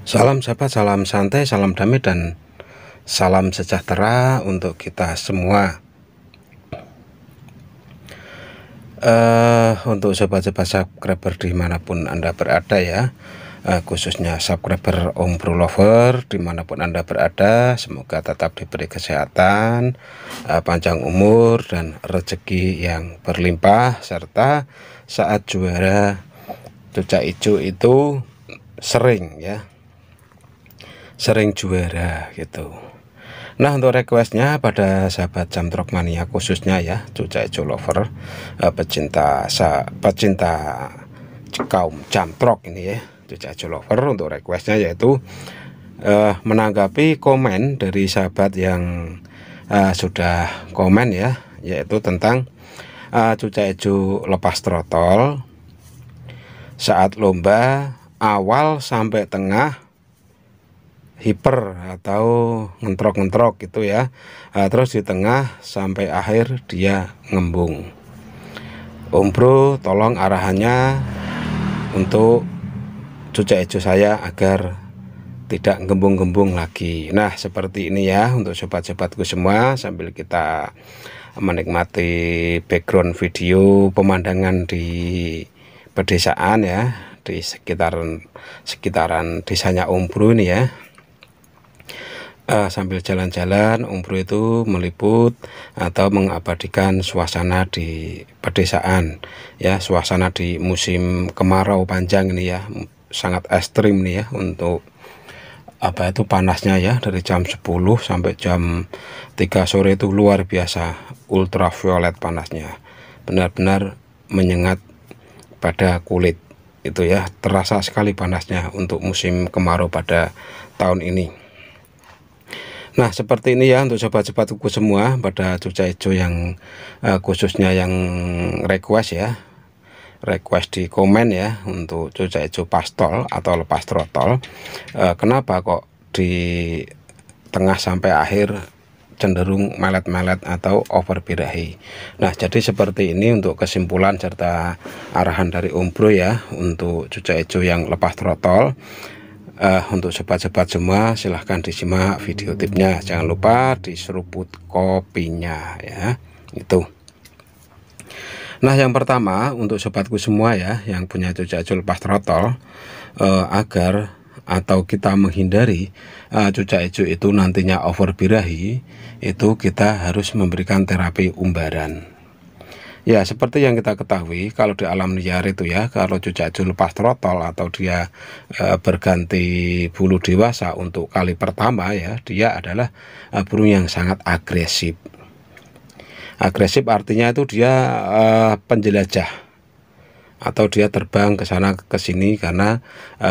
Salam sahabat, salam santai, salam damai, dan salam sejahtera untuk kita semua. Untuk sobat-sobat subscriber dimanapun Anda berada ya, khususnya subscriber Om Bro Lover dimanapun Anda berada, semoga tetap diberi kesehatan, panjang umur, dan rezeki yang berlimpah, serta saat juara cucak hijau itu sering juara gitu. Nah, untuk requestnya pada sahabat Jamtrok Mania, khususnya ya cucak hijau lover, pecinta kaum Jamtrok ini ya, cucak hijau lover, untuk requestnya yaitu menanggapi komen dari sahabat yang sudah komen ya, yaitu tentang cucak hijau lepas trotol saat lomba awal sampai tengah hiper atau ngentrok-ngentrok gitu ya, terus di tengah sampai akhir dia ngembung. Om Bro tolong arahannya untuk cucak hijau saya agar tidak gembung-gembung lagi. Nah, seperti ini ya untuk sobat-sobatku semua, sambil kita menikmati background video pemandangan di pedesaan ya, di sekitaran desanya Om Bro ini ya. Sambil jalan-jalan, Om Bro itu meliput atau mengabadikan suasana di pedesaan ya, suasana di musim kemarau panjang ini ya, sangat ekstrim nih ya, untuk panasnya ya, dari jam 10 sampai jam 3 sore itu luar biasa, ultraviolet panasnya, benar-benar menyengat pada kulit itu ya, terasa sekali panasnya untuk musim kemarau pada tahun ini. Nah, seperti ini ya untuk sobat-sobatku semua, pada cucak hijau yang khususnya yang request ya, request di komen ya, untuk cucak hijau pastol atau lepas trotol, kenapa kok di tengah sampai akhir cenderung melet-melet atau over birahi. Nah, jadi seperti ini untuk kesimpulan serta arahan dari Om Bro ya, untuk cucak hijau yang lepas trotol. Untuk sobat-sobat semua, silahkan disimak video tipnya, jangan lupa diseruput kopinya ya, itu. Nah, yang pertama untuk sobatku semua ya yang punya cucak hijau lepas trotol, agar atau kita menghindari cucak hijau itu nantinya over birahi, itu kita harus memberikan terapi umbaran. Ya, seperti yang kita ketahui, kalau di alam liar itu ya, kalau cucak hijau lepas trotol atau dia berganti bulu dewasa untuk kali pertama ya, dia adalah burung yang sangat agresif. Agresif artinya itu dia penjelajah, atau dia terbang ke sana ke sini karena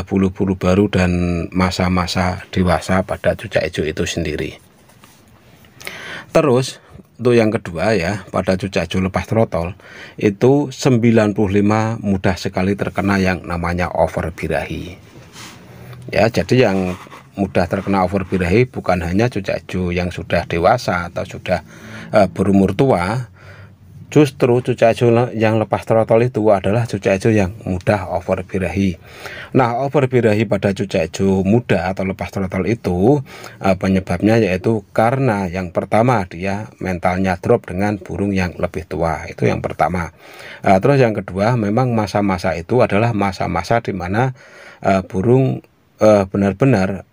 bulu-bulu baru dan masa-masa dewasa pada cucak hijau itu sendiri. Terus untuk yang kedua ya, pada cucak hijau lepas trotol itu 95 mudah sekali terkena yang namanya over birahi ya. Jadi yang mudah terkena over birahi bukan hanya cucak hijau yang sudah dewasa atau sudah berumur tua, justru cucak hijau yang lepas trotol itu adalah cucak hijau yang mudah over birahi. Nah, over birahi pada cucak hijau muda atau lepas trotol itu penyebabnya yaitu karena yang pertama dia mentalnya drop dengan burung yang lebih tua, itu yang pertama. Terus yang kedua, memang masa-masa itu adalah masa-masa di mana burung benar-benar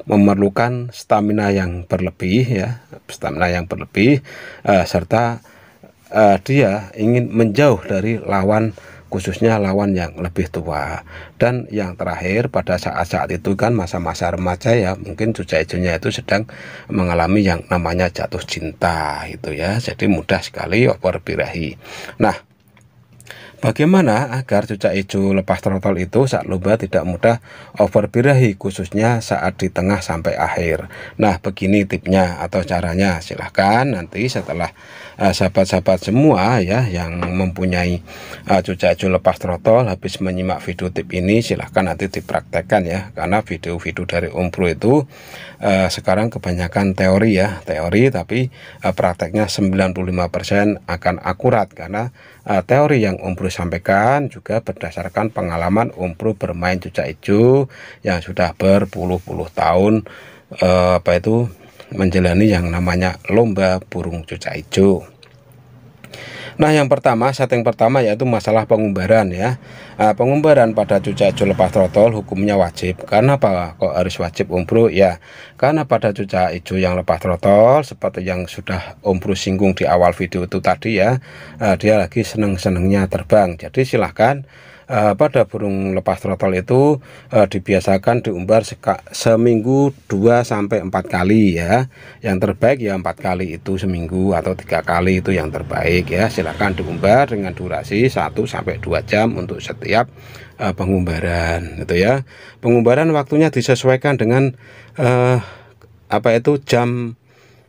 memerlukan stamina yang berlebih ya, serta dia ingin menjauh dari lawan, khususnya lawan yang lebih tua. Dan yang terakhir, pada saat-saat itu kan masa-masa remaja ya, mungkin cucak hijaunya itu sedang mengalami yang namanya jatuh cinta itu ya, jadi mudah sekali over birahi. Nah, bagaimana agar cucak hijau lepas trotol itu saat lomba tidak mudah over birahi, khususnya saat di tengah sampai akhir? Nah, begini tipnya atau caranya, silahkan nanti setelah sahabat-sahabat semua ya yang mempunyai cucak hijau lepas trotol habis menyimak video tip ini, silahkan nanti dipraktekkan ya, karena video-video dari Om Bro itu sekarang kebanyakan teori ya, teori, tapi prakteknya 95% akan akurat, karena teori yang Om Bro sampaikan juga berdasarkan pengalaman Om Bro bermain cucak hijau yang sudah berpuluh-puluh tahun menjalani yang namanya lomba burung cucak hijau. Nah, yang pertama, setting pertama yaitu masalah pengumbaran ya. Pengumbaran pada cucak hijau lepas trotol hukumnya wajib. Karena apa kok harus wajib Om Bro? Ya, karena pada cucak hijau yang lepas trotol seperti yang sudah Om Bro singgung di awal video itu tadi ya, dia lagi seneng-senengnya terbang. Jadi silahkan pada burung lepas trotol itu dibiasakan diumbar seminggu 2-4 kali ya. Yang terbaik ya 4 kali itu seminggu atau 3 kali itu yang terbaik ya. Silahkan diumbar dengan durasi 1-2 jam untuk setiap pengumbaran gitu ya. Pengumbaran waktunya disesuaikan dengan jam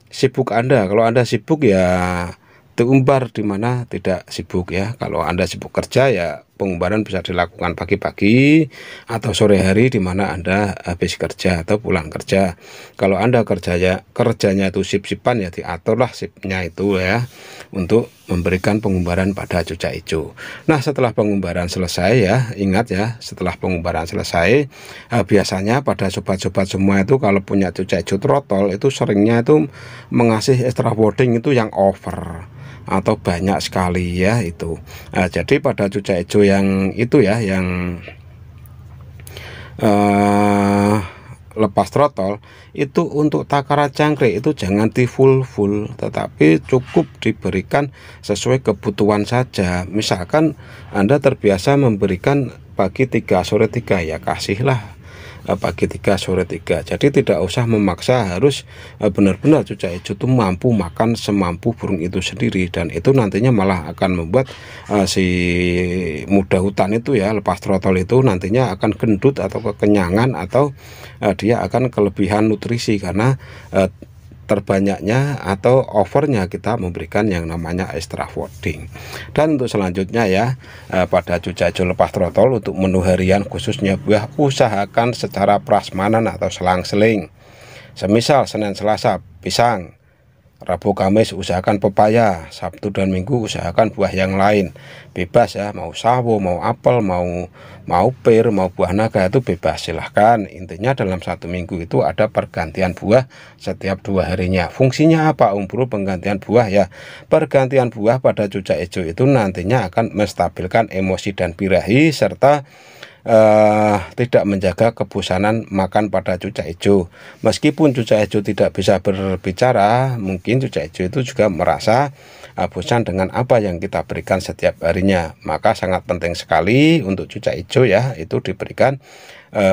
sibuk Anda. Kalau Anda sibuk ya diumbar di mana tidak sibuk ya. Kalau Anda sibuk kerja ya pengumbaran bisa dilakukan pagi-pagi atau sore hari di mana Anda habis kerja atau pulang kerja. Kalau Anda kerjanya itu sip-sipan ya diaturlah sipnya itu ya untuk memberikan pengumbaran pada cucak hijau. Nah, setelah pengumbaran selesai ya, ingat ya, setelah pengumbaran selesai biasanya pada sobat-sobat semua itu kalau punya cucak hijau trotol itu seringnya itu mengasih extra boarding itu yang over atau banyak sekali ya itu. Jadi pada cucak hijau yang itu ya, yang lepas trotol itu untuk takaran cangkrik itu jangan di full tetapi cukup diberikan sesuai kebutuhan saja. Misalkan Anda terbiasa memberikan pagi 3 sore 3 ya kasihlah pagi 3 sore 3. Jadi tidak usah memaksa harus benar-benar cucak hijau itu mampu makan semampu burung itu sendiri, dan itu nantinya malah akan membuat si muda hutan itu ya lepas trotol itu nantinya akan gendut atau kekenyangan atau dia akan kelebihan nutrisi karena terbanyaknya atau overnya kita memberikan yang namanya extra fooding. Dan untuk selanjutnya ya pada cucak hijau lepas trotol untuk menu harian khususnya buah usahakan secara prasmanan atau selang-seling. Semisal Senin Selasa pisang, Rabu Kamis usahakan pepaya, Sabtu dan Minggu usahakan buah yang lain. Bebas ya, mau sawo, mau apel, mau pir, mau buah naga itu bebas, silahkan. Intinya dalam 1 minggu itu ada pergantian buah setiap 2 harinya. Fungsinya apa Om Bro penggantian buah ya? Pergantian buah pada cucak hijau itu nantinya akan menstabilkan emosi dan birahi serta tidak menjaga kebosanan makan pada cucak hijau. Meskipun cucak hijau tidak bisa berbicara, mungkin cucak hijau itu juga merasa bosan dengan apa yang kita berikan setiap harinya. Maka sangat penting sekali untuk cucak hijau ya itu diberikan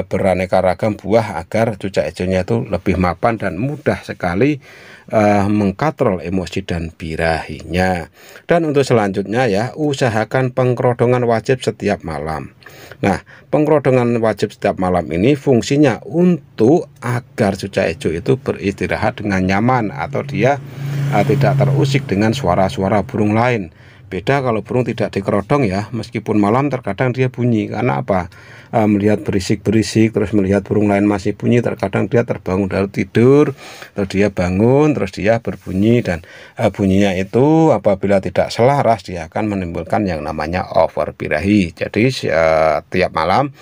beraneka ragam buah agar cucak hijaunya itu lebih mapan dan mudah sekali mengkatrol emosi dan birahinya. Dan untuk selanjutnya ya usahakan pengkerodongan wajib setiap malam. Nah, pengkerodongan wajib setiap malam ini fungsinya untuk agar cucak hijau itu beristirahat dengan nyaman atau dia tidak terusik dengan suara-suara burung lain. Beda kalau burung tidak dikerodong ya, meskipun malam terkadang dia bunyi. Karena apa? Melihat berisik-berisik, terus melihat burung lain masih bunyi, terkadang dia terbangun dari tidur, terus dia bangun, terus dia berbunyi, dan bunyinya itu apabila tidak selaras dia akan menimbulkan yang namanya over birahi. Jadi tiap malam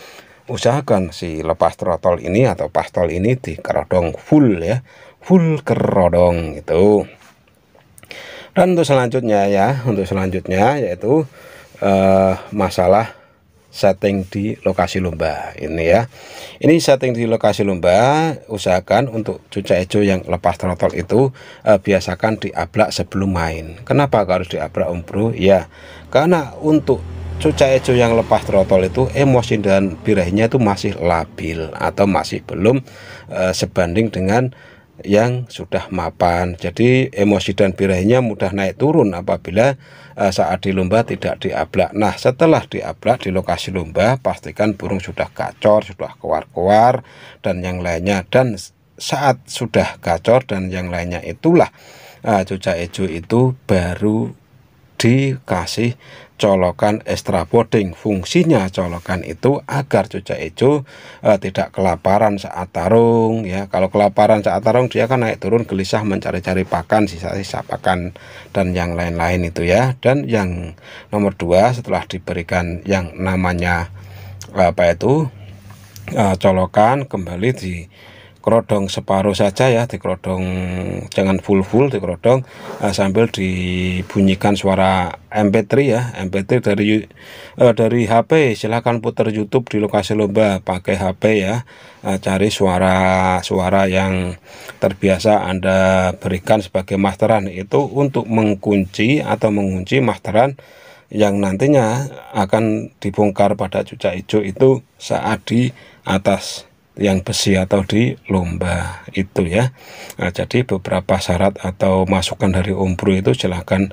usahakan si lepas trotol ini atau pastol ini dikerodong full ya, full kerodong itu. Dan untuk selanjutnya yaitu masalah setting di lokasi lomba ini ya. Ini setting di lokasi lomba, usahakan untuk cucak hijau yang lepas trotol itu biasakan diablak sebelum main. Kenapa harus diablak Om Bro? Ya, karena untuk cucak hijau yang lepas trotol itu emosi dan birahinya itu masih labil atau masih belum sebanding dengan yang sudah mapan. Jadi emosi dan birahinya mudah naik turun apabila saat di lomba tidak diablak. Nah, setelah diablak di lokasi lomba pastikan burung sudah gacor, sudah keluar-keluar dan yang lainnya. Dan saat sudah gacor dan yang lainnya itulah cucak hijau itu baru dikasih colokan extra boarding. Fungsinya colokan itu agar cucak hijau tidak kelaparan saat tarung ya. Kalau kelaparan saat tarung dia kan naik turun gelisah mencari-cari pakan, sisa-sisa pakan dan yang lain-lain itu ya. Dan yang nomor 2, setelah diberikan yang namanya colokan, kembali di kerodong separuh saja ya, dikerodong, jangan full dikerodong, sambil dibunyikan suara MP3 ya, MP3 dari HP. Silahkan putar YouTube di lokasi lomba pakai HP ya, cari suara yang terbiasa Anda berikan sebagai masteran, itu untuk mengunci masteran yang nantinya akan dibongkar pada cucak hijau itu saat di atas yang besi atau di lomba itu ya. Jadi beberapa syarat atau masukan dari Om Bro itu silahkan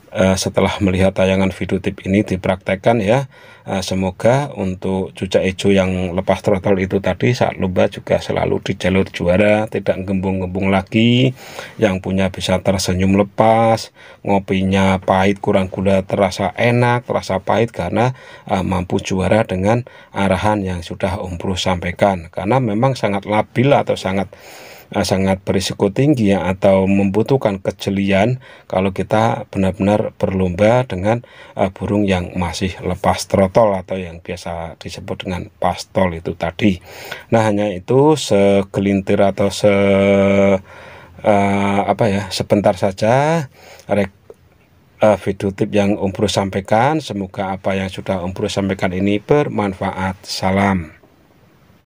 setelah melihat tayangan video tip ini dipraktekkan ya. Semoga untuk cucak hijau yang lepas throttle itu tadi saat lomba juga selalu di jalur juara, tidak gembung-gembung lagi, yang punya bisa tersenyum lepas, ngopinya pahit kurang gula terasa enak, terasa pahit karena mampu juara dengan arahan yang sudah Om Bro sampaikan. Karena memang sangat labil atau sangat berisiko tinggi ya, atau membutuhkan kejelian kalau kita benar-benar berlomba dengan burung yang masih lepas throttle atau yang biasa disebut dengan pastol itu tadi. Nah, hanya itu segelintir atau sebentar saja video tip yang Om Bro sampaikan. Semoga apa yang sudah Om Bro sampaikan ini bermanfaat. Salam.